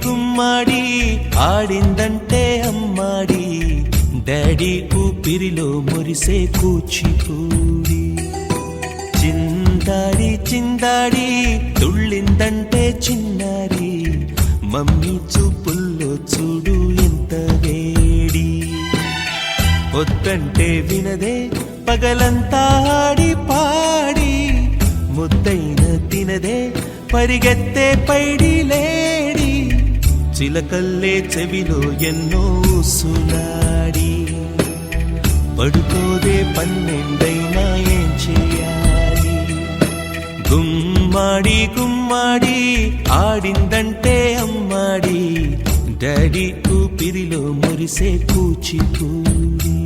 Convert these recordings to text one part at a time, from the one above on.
గుమ్మాడి ఆడిందంటే అమ్మాడి డాడీ ఊపిరిలో మురిసే కూచిపూడి చిందాడి చిందాడి తుళ్ళిందంటే చిన్నారి మమ్మీ చూపుల్లో చూడు ఎంత వేడి వద్దంటే వినదే పగలంతా ఆడి పాడి ముద్దైన తినదే పరిగెత్తే పైడి లేడి చిలకల్లే చెవిలో ఎన్నో సులాడి పడుకోదే పన్నెండైనా ఏం చేయాలి గుమ్మాడి గుమ్మాడి ఆడిందంటే అమ్మాడి డాడీ ఊపిరిలో మురిసే కూచిపూడి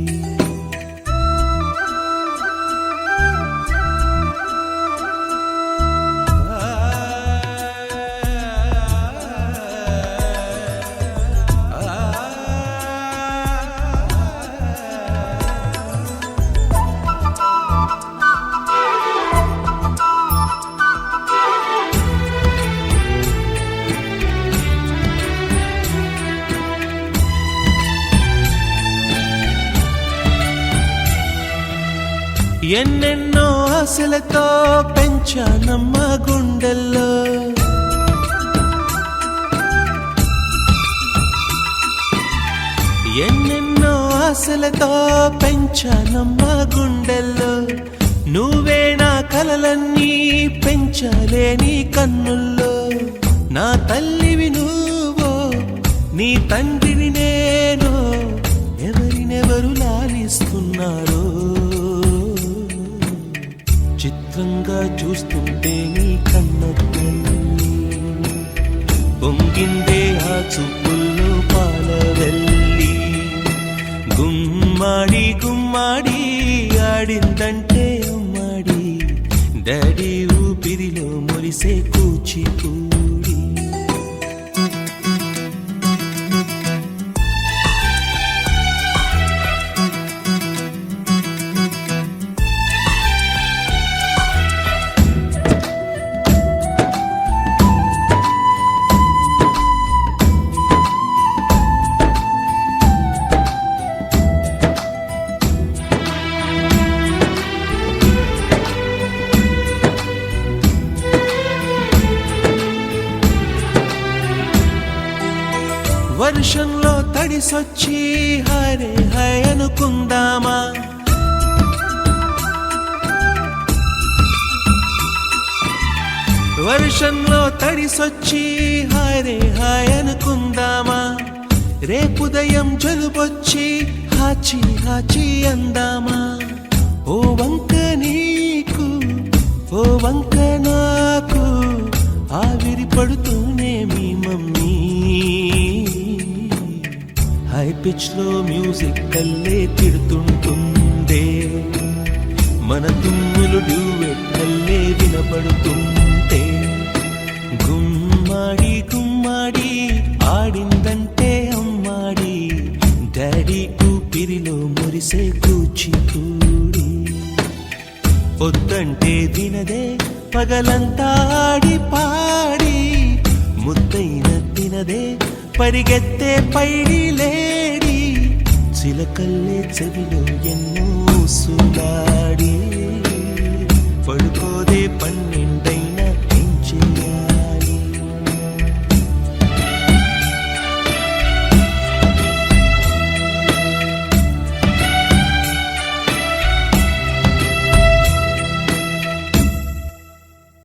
ఎన్నెన్నో ఆశలతో పెంచానమ్మ గుండెల్లో ఎన్నెన్నో ఆశలతో పెంచానమ్మ గుండెల్లో నువ్వే నా కలలన్నీ పెంచాలే నీ కన్నుల్లో నా తల్లివి నువ్వో నీ తండ్రిని నేను ఎవరినెవరు లాలిస్తున్నారో చిత్రంగా చూస్తుంటే నీ కన్నతల్లి పొంగిందే ఆ చూపుల్లో పాలవెల్లి గుమ్మాడి గుమ్మాడి ఆడిందంటే అమ్మాడి డాడీ ఊపిరిలో మురిసే కూచిపూడి వర్షంలో తడిసొచ్చి హరే హై అనుకుందామా వర్షంలో తడిసొచ్చి హరే హాయ్ అనుకుందామా రేపుదయం జలుబొచ్చి హాచి హాచి అందామా ఓ వంక నీకు ఓ వంక నాకు ఆవిరి పడుతూనే మీ మమ్మీ హై పిచ్ లో మ్యూజిక్ కల్లే తిడుతుంటుందే మన తుమ్ములు డ్యూయెట్ కల్లే వినపడుతుంటే గుమ్మాడి గుమ్మాడి ఆడిందంటే అమ్మాడి డాడీ ఊపిరిలో మురిసే కూచిపూడి వద్దంటే వినదే పగలంతా ఆడి పాడి ముద్దైన తినదే పరిగెత్తే పైడి లేడి చిలకల్లే చెవిలో ఎన్నో సులాడి